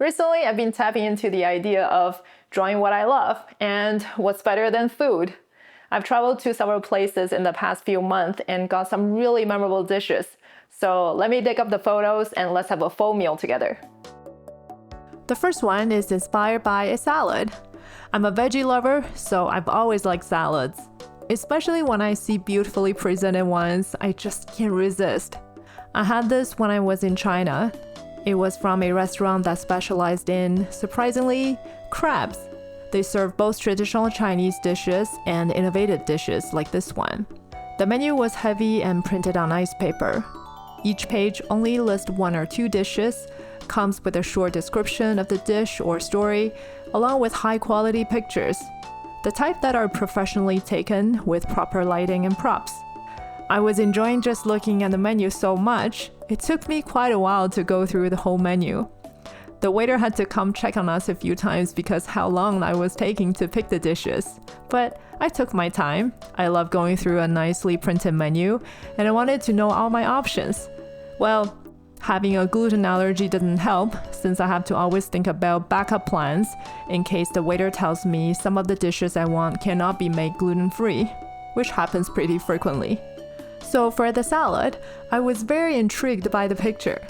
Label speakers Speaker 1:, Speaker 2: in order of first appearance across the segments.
Speaker 1: Recently, I've been tapping into the idea of drawing what I love, and what's better than food? I've traveled to several places in the past few months and got some really memorable dishes. So let me dig up the photos and let's have a full meal together. The first one is inspired by a salad. I'm a veggie lover, so I've always liked salads. Especially when I see beautifully presented ones, I just can't resist. I had this when I was in China. It was from a restaurant that specialized in, surprisingly, crabs. They serve both traditional Chinese dishes and innovative dishes like this one. The menu was heavy and printed on nice paper. Each page only lists 1 or 2 dishes, comes with a short description of the dish or story, along with high-quality pictures, the type that are professionally taken with proper lighting and props. I was enjoying just looking at the menu so much, it took me quite a while to go through the whole menu. The waiter had to come check on us a few times because how long I was taking to pick the dishes. But I took my time. I love going through a nicely printed menu, and I wanted to know all my options. Well, having a gluten allergy doesn't help, since I have to always think about backup plans in case the waiter tells me some of the dishes I want cannot be made gluten-free, which happens pretty frequently. So for the salad, I was very intrigued by the picture.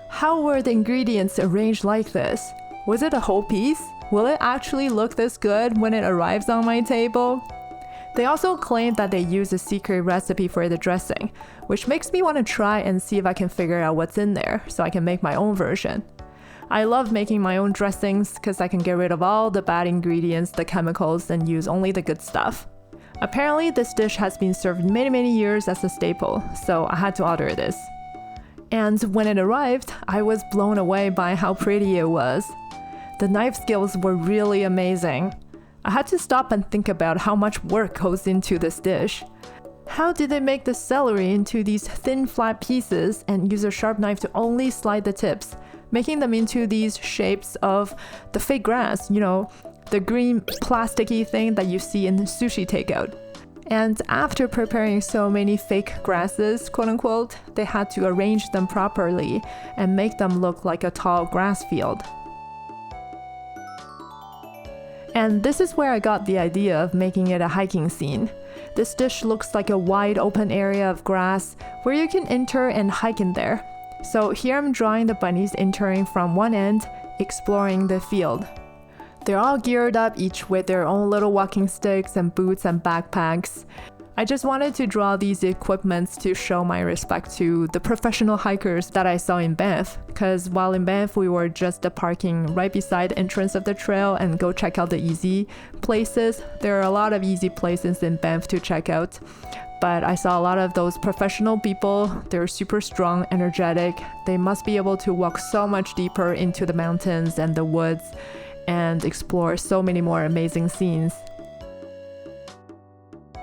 Speaker 1: How were the ingredients arranged like this? Was it a whole piece? Will it actually look this good when it arrives on my table? They also claim that they use a secret recipe for the dressing, which makes me want to try and see if I can figure out what's in there so I can make my own version. I love making my own dressings because I can get rid of all the bad ingredients, the chemicals, and use only the good stuff. Apparently, this dish has been served many years as a staple, so I had to order this. And when it arrived, I was blown away by how pretty it was. The knife skills were really amazing. I had to stop and think about how much work goes into this dish. How did they make the celery into these thin flat pieces and use a sharp knife to only slide the tips, making them into these shapes of the fake grass, the green plasticky thing that you see in sushi takeout. And after preparing so many fake grasses, quote unquote, they had to arrange them properly and make them look like a tall grass field. And this is where I got the idea of making it a hiking scene. This dish looks like a wide open area of grass where you can enter and hike in there. So here I'm drawing the bunnies entering from one end, exploring the field. They're all geared up, each with their own little walking sticks and boots and backpacks. I just wanted to draw these equipments to show my respect to the professional hikers that I saw in Banff, because while in Banff we were just parking right beside the entrance of the trail and go check out the easy places. There are a lot of easy places in Banff to check out, but I saw a lot of those professional people. They're super strong, energetic. They must be able to walk so much deeper into the mountains and the woods and explore so many more amazing scenes.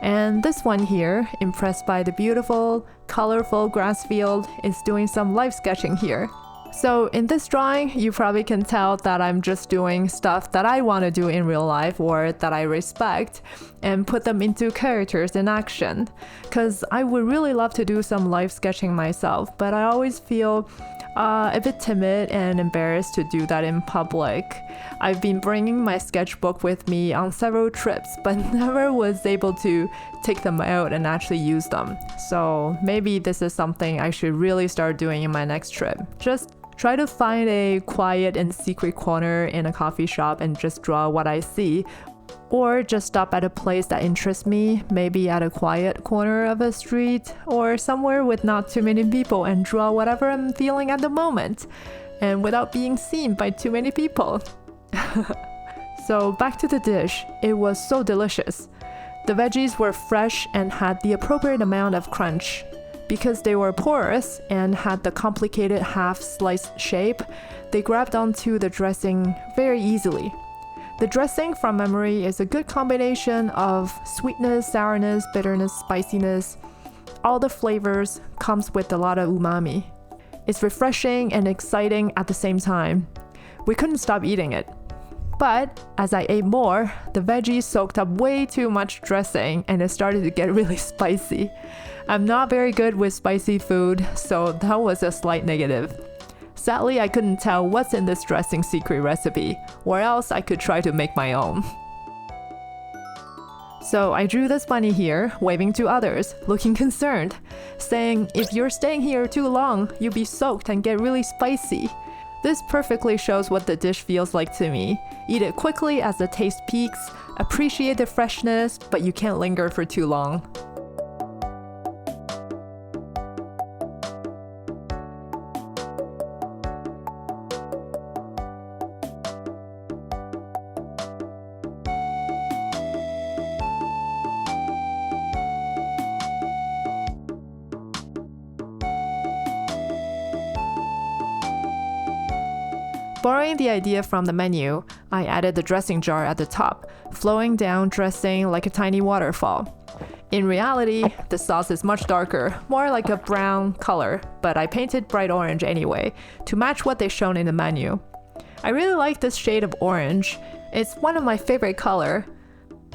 Speaker 1: And this one here, impressed by the beautiful, colorful grass field, is doing some life sketching here. So in this drawing, you probably can tell that I'm just doing stuff that I want to do in real life or that I respect and put them into characters in action. Because I would really love to do some life sketching myself, but I always feel a bit timid and embarrassed to do that in public. I've been bringing my sketchbook with me on several trips, but never was able to take them out and actually use them. So maybe this is something I should really start doing in my next trip. Just try to find a quiet and secret corner in a coffee shop and just draw what I see. Or just stop at a place that interests me, maybe at a quiet corner of a street or somewhere with not too many people, and draw whatever I'm feeling at the moment, and without being seen by too many people. So back to the dish. It was so delicious. The veggies were fresh and had the appropriate amount of crunch. Because they were porous and had the complicated half-slice shape, they grabbed onto the dressing very easily. The dressing, from memory, is a good combination of sweetness, sourness, bitterness, spiciness. All the flavors comes with a lot of umami. It's refreshing and exciting at the same time. We couldn't stop eating it. But as I ate more, the veggies soaked up way too much dressing and it started to get really spicy. I'm not very good with spicy food, so that was a slight negative. Sadly, I couldn't tell what's in this dressing secret recipe, or else I could try to make my own. So I drew this bunny here, waving to others, looking concerned, saying, "If you're staying here too long, you'll be soaked and get really spicy." This perfectly shows what the dish feels like to me. Eat it quickly as the taste peaks, appreciate the freshness, but you can't linger for too long. Borrowing the idea from the menu, I added the dressing jar at the top, flowing down dressing like a tiny waterfall. In reality, the sauce is much darker, more like a brown color, but I painted bright orange anyway, to match what they've shown in the menu. I really like this shade of orange. It's one of my favorite color,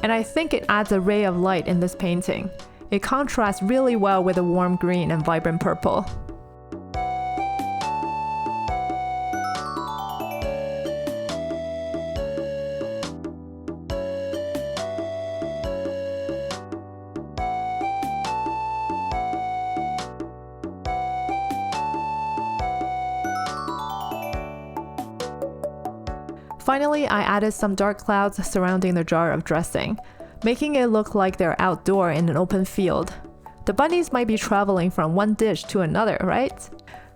Speaker 1: and I think it adds a ray of light in this painting. It contrasts really well with the warm green and vibrant purple. Finally, I added some dark clouds surrounding the jar of dressing, making it look like they're outdoor in an open field. The bunnies might be traveling from one dish to another, right?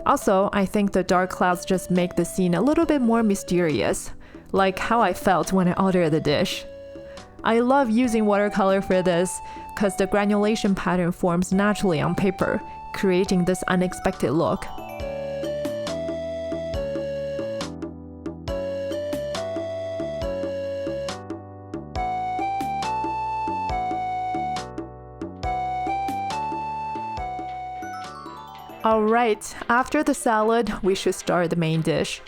Speaker 1: Also, I think the dark clouds just make the scene a little bit more mysterious, like how I felt when I ordered the dish. I love using watercolor for this because the granulation pattern forms naturally on paper, creating this unexpected look. Alright, after the salad, we should start the main dish.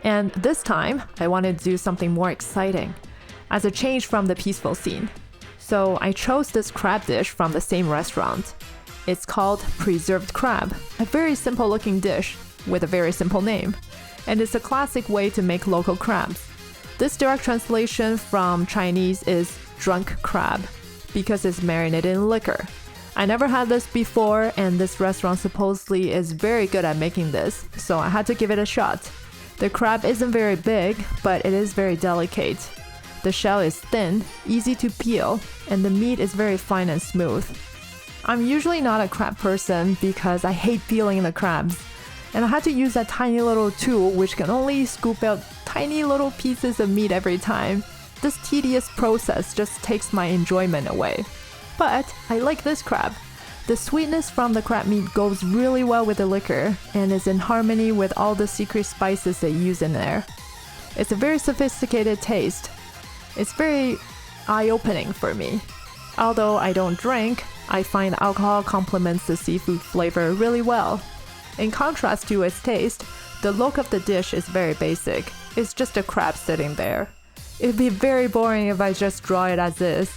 Speaker 1: And this time, I wanted to do something more exciting, as a change from the peaceful scene. So I chose this crab dish from the same restaurant. It's called preserved crab, a very simple looking dish with a very simple name. And it's a classic way to make local crabs. This direct translation from Chinese is drunk crab, because it's marinated in liquor. I never had this before, and this restaurant supposedly is very good at making this, so I had to give it a shot. The crab isn't very big, but it is very delicate. The shell is thin, easy to peel, and the meat is very fine and smooth. I'm usually not a crab person because I hate peeling the crabs, and I had to use that tiny little tool which can only scoop out tiny little pieces of meat every time. This tedious process just takes my enjoyment away. But I like this crab. The sweetness from the crab meat goes really well with the liquor and is in harmony with all the secret spices they use in there. It's a very sophisticated taste. It's very eye-opening for me. Although I don't drink, I find alcohol complements the seafood flavor really well. In contrast to its taste, the look of the dish is very basic. It's just a crab sitting there. It'd be very boring if I just draw it as is.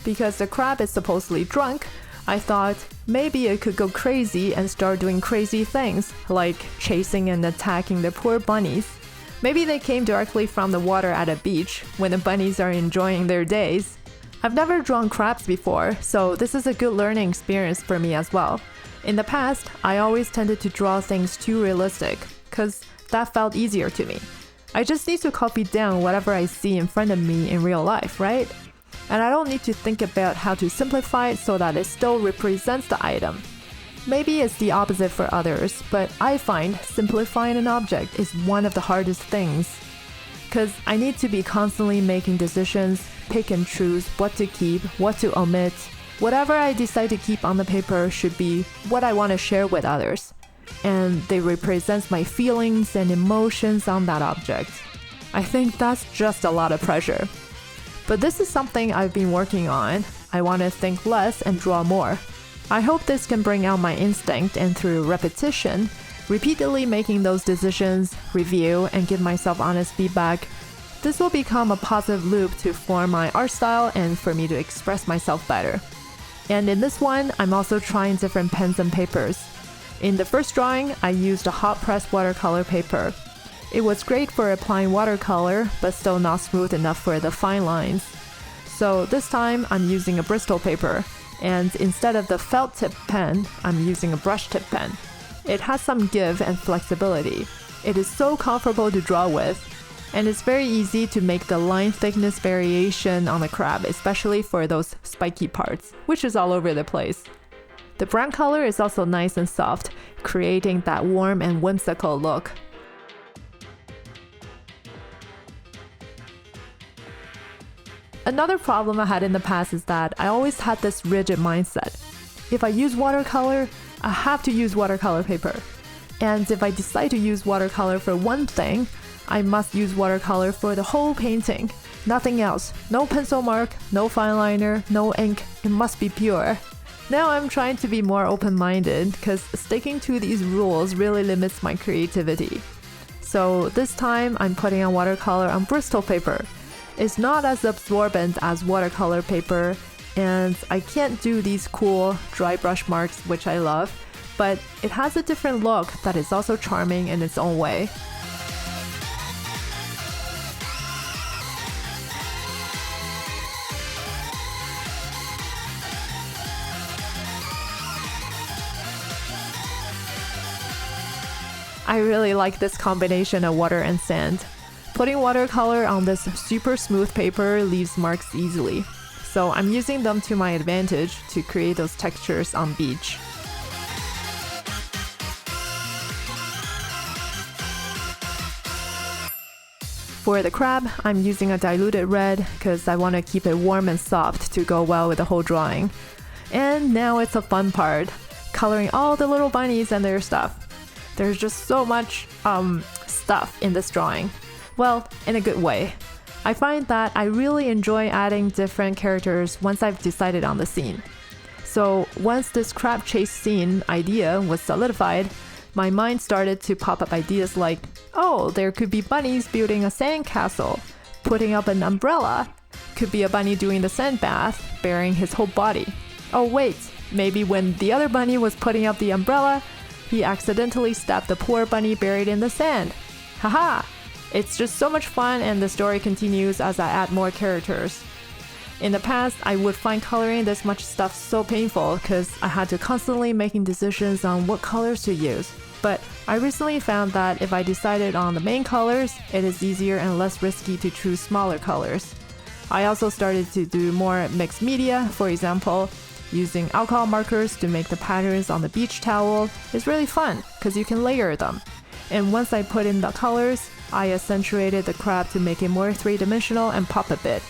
Speaker 1: Because the crab is supposedly drunk, I thought maybe it could go crazy and start doing crazy things, like chasing and attacking the poor bunnies. Maybe they came directly from the water at a beach when the bunnies are enjoying their days. I've never drawn crabs before, so this is a good learning experience for me as well. In the past, I always tended to draw things too realistic, because that felt easier to me. I just need to copy down whatever I see in front of me in real life, right? And I don't need to think about how to simplify it so that it still represents the item. Maybe it's the opposite for others, but I find simplifying an object is one of the hardest things. Because I need to be constantly making decisions, pick and choose what to keep, what to omit. Whatever I decide to keep on the paper should be what I want to share with others. And they represent my feelings and emotions on that object. I think that's just a lot of pressure. But this is something I've been working on. I want to think less and draw more. I hope this can bring out my instinct, and through repetition, repeatedly making those decisions, review, and give myself honest feedback, this will become a positive loop to form my art style and for me to express myself better. And in this one, I'm also trying different pens and papers. In the first drawing, I used a hot-pressed watercolor paper. It was great for applying watercolor, but still not smooth enough for the fine lines. So this time, I'm using a Bristol paper, and instead of the felt tip pen, I'm using a brush tip pen. It has some give and flexibility. It is so comfortable to draw with, and it's very easy to make the line thickness variation on the crab, especially for those spiky parts, which is all over the place. The brown color is also nice and soft, creating that warm and whimsical look. Another problem I had in the past is that I always had this rigid mindset. If I use watercolor, I have to use watercolor paper. And if I decide to use watercolor for one thing, I must use watercolor for the whole painting. Nothing else. No pencil mark, no fine liner, no ink. It must be pure. Now I'm trying to be more open-minded because sticking to these rules really limits my creativity. So this time I'm putting on watercolor on Bristol paper. It's not as absorbent as watercolor paper, and I can't do these cool dry brush marks, which I love, but it has a different look that is also charming in its own way. I really like this combination of water and sand. Putting watercolor on this super smooth paper leaves marks easily, so I'm using them to my advantage to create those textures on beach. For the crab, I'm using a diluted red because I want to keep it warm and soft to go well with the whole drawing. And now it's a fun part, coloring all the little bunnies and their stuff. There's just so much stuff in this drawing. Well, in a good way. I find that I really enjoy adding different characters once I've decided on the scene. So once this crab chase scene idea was solidified, my mind started to pop up ideas like, oh, there could be bunnies building a sand castle, putting up an umbrella, could be a bunny doing the sand bath, burying his whole body. Oh wait, maybe when the other bunny was putting up the umbrella, he accidentally stabbed the poor bunny buried in the sand. Haha! It's just so much fun, and the story continues as I add more characters. In the past, I would find coloring this much stuff so painful because I had to constantly making decisions on what colors to use. But I recently found that if I decided on the main colors, it is easier and less risky to choose smaller colors. I also started to do more mixed media. For example, using alcohol markers to make the patterns on the beach towel is really fun because you can layer them. And once I put in the colors, I accentuated the crab to make it more three-dimensional and pop a bit.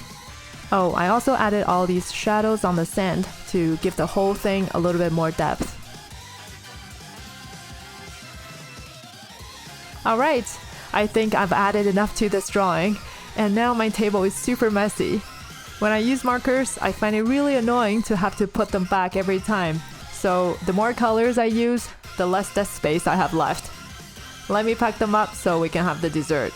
Speaker 1: Oh, I also added all these shadows on the sand to give the whole thing a little bit more depth. Alright, I think I've added enough to this drawing, and now my table is super messy. When I use markers, I find it really annoying to have to put them back every time. So the more colors I use, the less desk space I have left. Let me pack them up so we can have the dessert.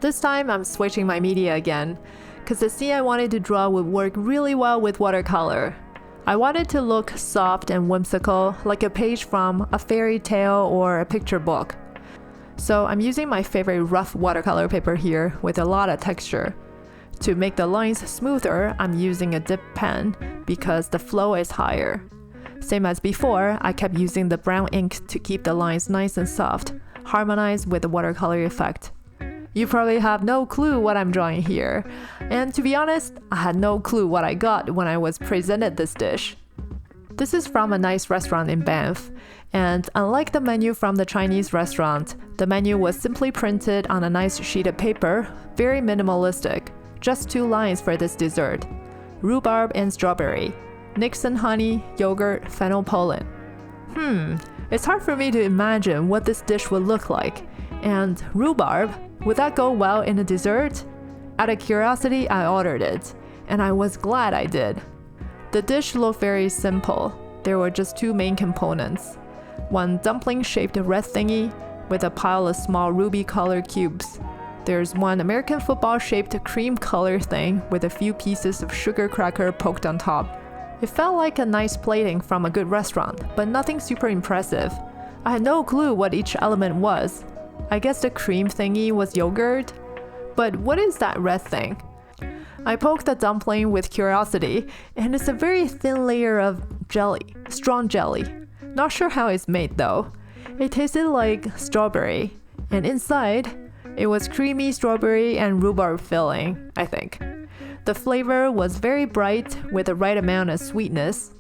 Speaker 1: This time I'm switching my media again, because the scene I wanted to draw would work really well with watercolor. I wanted to look soft and whimsical, like a page from a fairy tale or a picture book. So I'm using my favorite rough watercolor paper here with a lot of texture. To make the lines smoother, I'm using a dip pen because the flow is higher. Same as before, I kept using the brown ink to keep the lines nice and soft, harmonized with the watercolor effect. You probably have no clue what I'm drawing here, and to be honest, I had no clue what I got when I was presented this dish. This is from a nice restaurant in Banff, and unlike the menu from the Chinese restaurant, the menu was simply printed on a nice sheet of paper, very minimalistic. Just 2 lines for this dessert: rhubarb and strawberry. Nixon honey, yogurt, fennel pollen. It's hard for me to imagine what this dish would look like. And rhubarb, would that go well in a dessert? Out of curiosity, I ordered it, and I was glad I did. The dish looked very simple. There were just 2 main components. One dumpling-shaped red thingy with a pile of small ruby-colored cubes. There's one American football-shaped cream color thing with a few pieces of sugar cracker poked on top. It felt like a nice plating from a good restaurant, but nothing super impressive. I had no clue what each element was. I guess the cream thingy was yogurt? But what is that red thing? I poked the dumpling with curiosity, and it's a very thin layer of jelly, strong jelly. Not sure how it's made though. It tasted like strawberry, and inside, it was creamy strawberry and rhubarb filling, I think. The flavor was very bright with the right amount of sweetness.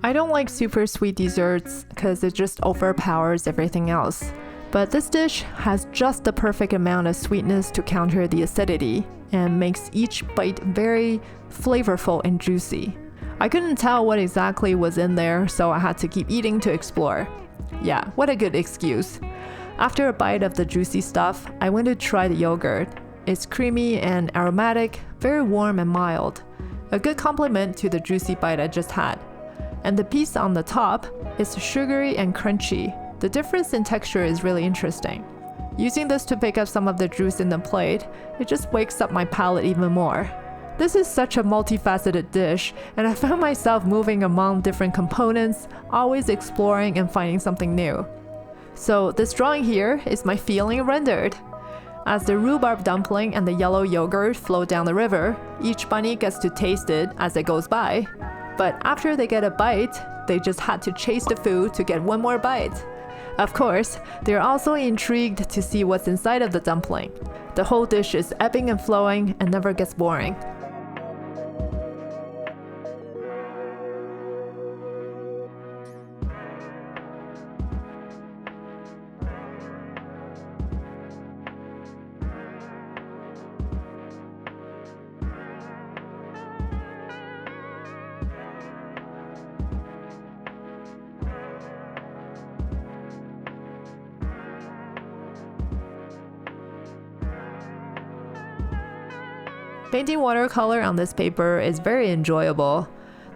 Speaker 1: I don't like super sweet desserts because it just overpowers everything else. But this dish has just the perfect amount of sweetness to counter the acidity and makes each bite very flavorful and juicy. I couldn't tell what exactly was in there, so I had to keep eating to explore. Yeah, what a good excuse. After a bite of the juicy stuff, I went to try the yogurt. It's creamy and aromatic, very warm and mild. A good complement to the juicy bite I just had. And the piece on the top is sugary and crunchy. The difference in texture is really interesting. Using this to pick up some of the juice in the plate, it just wakes up my palate even more. This is such a multifaceted dish, and I found myself moving among different components, always exploring and finding something new. So this drawing here is my feeling rendered. As the rhubarb dumpling and the yellow yogurt flow down the river, each bunny gets to taste it as it goes by. But after they get a bite, they just had to chase the food to get one more bite. Of course, they're also intrigued to see what's inside of the dumpling. The whole dish is ebbing and flowing and never gets boring. Painting watercolor on this paper is very enjoyable.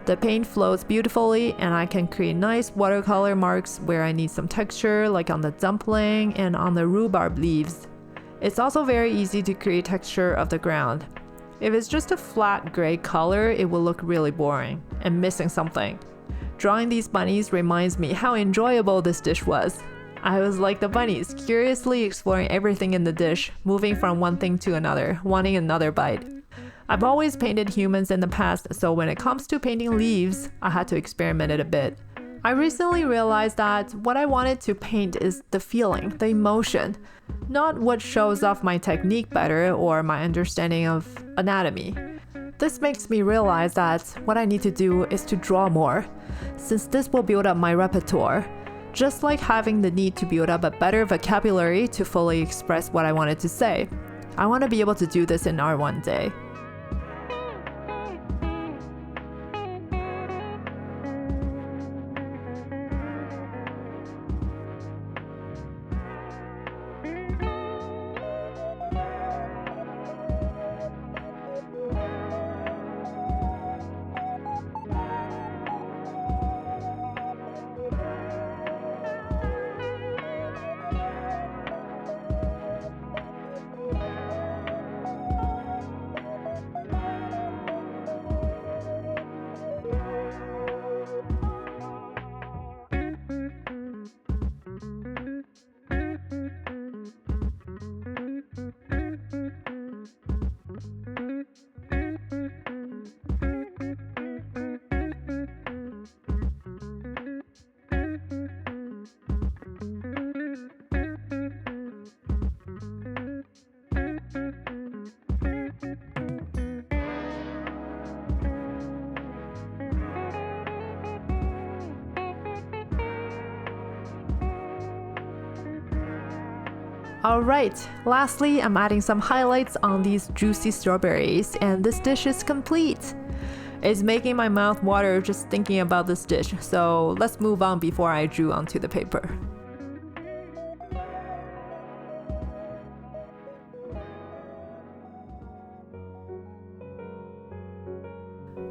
Speaker 1: The paint flows beautifully and I can create nice watercolor marks where I need some texture, like on the dumpling and on the rhubarb leaves. It's also very easy to create texture of the ground. If it's just a flat gray color, it will look really boring and missing something. Drawing these bunnies reminds me how enjoyable this dish was. I was like the bunnies, curiously exploring everything in the dish, moving from one thing to another, wanting another bite. I've always painted humans in the past, so when it comes to painting leaves, I had to experiment it a bit. I recently realized that what I wanted to paint is the feeling, the emotion, not what shows off my technique better or my understanding of anatomy. This makes me realize that what I need to do is to draw more, since this will build up my repertoire. Just like having the need to build up a better vocabulary to fully express what I wanted to say. I want to be able to do this in art one day. Alright, lastly, I'm adding some highlights on these juicy strawberries, and this dish is complete. It's making my mouth water just thinking about this dish, so let's move on before I drew onto the paper.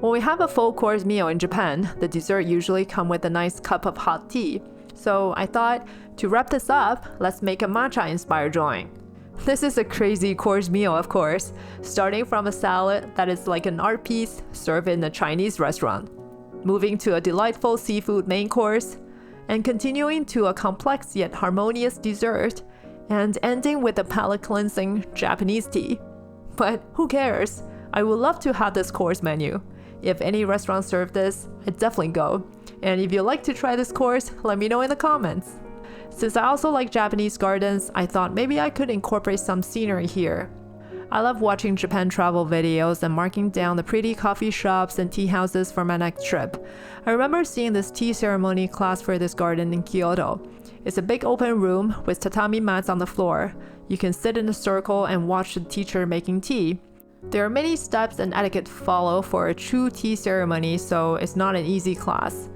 Speaker 1: When we have a full course meal in Japan, the dessert usually comes with a nice cup of hot tea. So I thought, to wrap this up, let's make a matcha-inspired drawing. This is a crazy course meal, of course, starting from a salad that is like an art piece served in a Chinese restaurant. moving to a delightful seafood main course, and continuing to a complex yet harmonious dessert, and ending with a palate-cleansing Japanese tea. But who cares? I would love to have this course menu. If any restaurant serve this, I'd definitely go. And if you'd like to try this course, let me know in the comments. Since I also like Japanese gardens, I thought maybe I could incorporate some scenery here. I love watching Japan travel videos and marking down the pretty coffee shops and tea houses for my next trip. I remember seeing this tea ceremony class for this garden in Kyoto. It's a big open room with tatami mats on the floor. You can sit in a circle and watch the teacher making tea. There are many steps and etiquette to follow for a true tea ceremony, so it's not an easy class.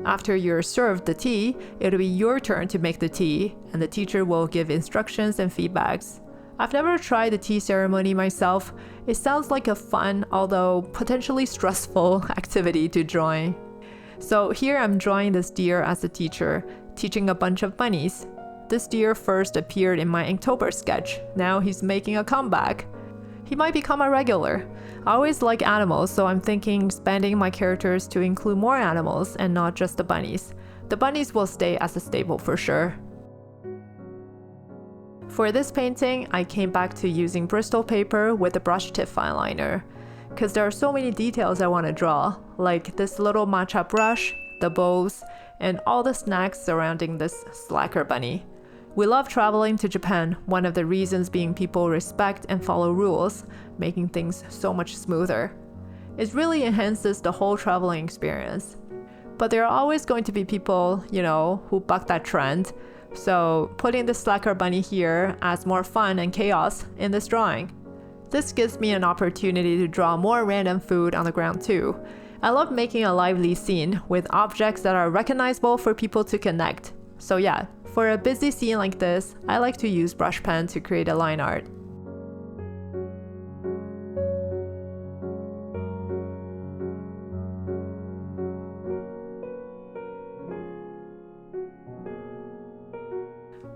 Speaker 1: After you're served the tea, it'll be your turn to make the tea, and the teacher will give instructions and feedbacks. I've never tried the tea ceremony myself. It sounds like a fun, although potentially stressful, activity to join. So here I'm drawing this deer as a teacher, teaching a bunch of bunnies. This deer first appeared in my Inktober sketch. Now he's making a comeback. He might become a regular. I always like animals, so I'm thinking expanding my characters to include more animals and not just the bunnies. The bunnies will stay as a staple for sure. For this painting, I came back to using Bristol paper with a brush tip fine liner, because there are so many details I want to draw, like this little matcha brush, the bows, and all the snacks surrounding this slacker bunny. We love traveling to Japan, one of the reasons being people respect and follow rules, making things so much smoother. It really enhances the whole traveling experience. But there are always going to be people, who buck that trend. So putting the slacker bunny here adds more fun and chaos in this drawing. This gives me an opportunity to draw more random food on the ground too. I love making a lively scene with objects that are recognizable for people to connect. So yeah, for a busy scene like this, I like to use brush pen to create a line art.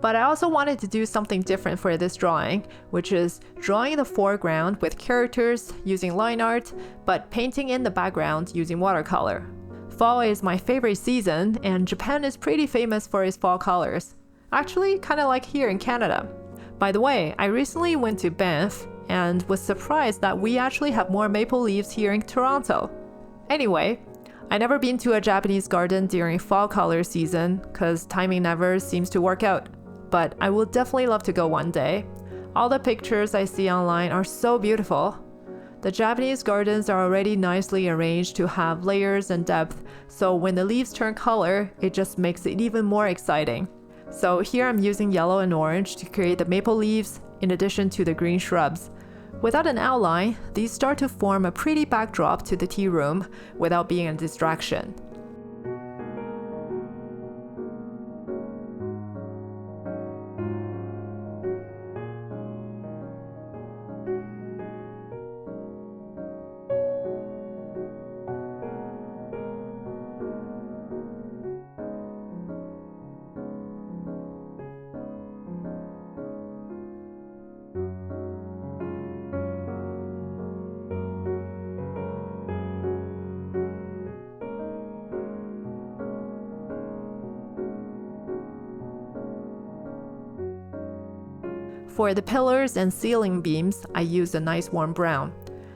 Speaker 1: But I also wanted to do something different for this drawing, which is drawing the foreground with characters using line art, but painting in the background using watercolor. Fall is my favorite season, and Japan is pretty famous for its fall colors. Actually, kind of like here in Canada. By the way, I recently went to Banff and was surprised that we actually have more maple leaves here in Toronto. Anyway, I've never been to a Japanese garden during fall color season because timing never seems to work out. But I will definitely love to go one day. All the pictures I see online are so beautiful. The Japanese gardens are already nicely arranged to have layers and depth, so when the leaves turn color, it just makes it even more exciting. So here I'm using yellow and orange to create the maple leaves in addition to the green shrubs. Without an outline, these start to form a pretty backdrop to the tea room without being a distraction. For the pillars and ceiling beams, I use a nice warm brown.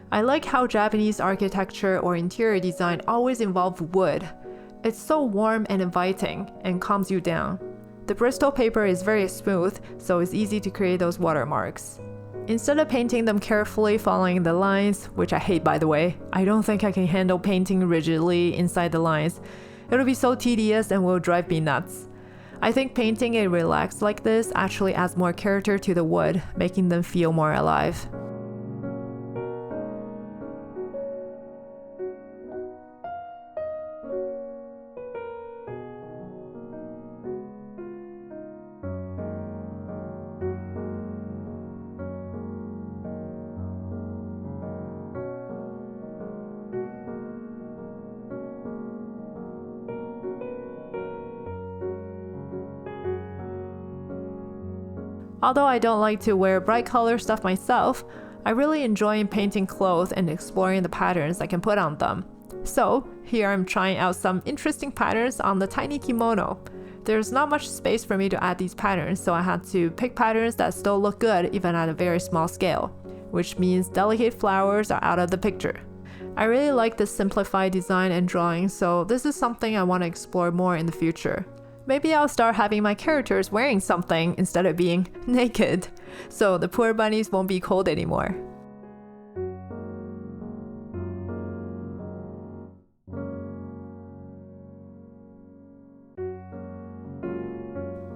Speaker 1: I like how Japanese architecture or interior design always involve wood. It's so warm and inviting and calms you down. The Bristol paper is very smooth, so it's easy to create those watermarks. Instead of painting them carefully following the lines, which I hate by the way, I don't think I can handle painting rigidly inside the lines. It'll be so tedious and will drive me nuts. I think painting it relaxed like this actually adds more character to the wood, making them feel more alive. Although I don't like to wear bright color stuff myself, I really enjoy painting clothes and exploring the patterns I can put on them. So, Here I'm trying out some interesting patterns on the tiny kimono. There's not much space for me to add these patterns, so I had to pick patterns that still look good even at a very small scale, which means delicate flowers are out of the picture. I really like this simplified design and drawing, so this is something I want to explore more in the future. Maybe I'll start having my characters wearing something instead of being naked, so the poor bunnies won't be cold anymore.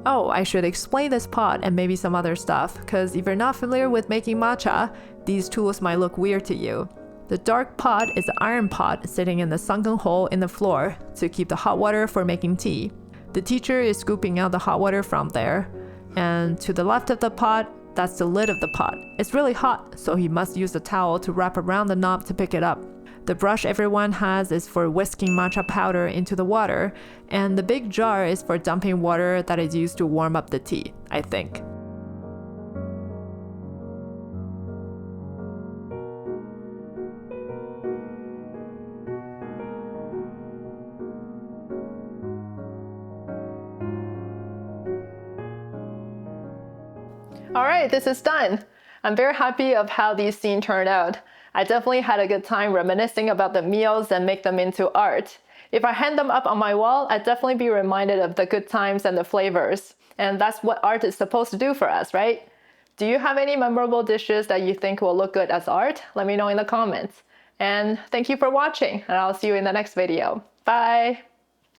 Speaker 1: Oh, I should explain this pot and maybe some other stuff, because if you're not familiar with making matcha, these tools might look weird to you. The dark pot is an iron pot sitting in the sunken hole in the floor to keep the hot water for making tea. The teacher is scooping out the hot water from there, and to the left of the pot, that's the lid of the pot. It's really hot, so he must use a towel to wrap around the knob to pick it up. The brush everyone has is for whisking matcha powder into the water, and the big jar is for dumping water that is used to warm up the tea, I think. Alright, this is done. I'm very happy of how these scenes turned out. I definitely had a good time reminiscing about the meals and make them into art. If I hang them up on my wall, I'd definitely be reminded of the good times and the flavors. And that's what art is supposed to do for us, right? Do you have any memorable dishes that you think will look good as art? Let me know in the comments. And thank you for watching, and I'll see you in the next video. Bye!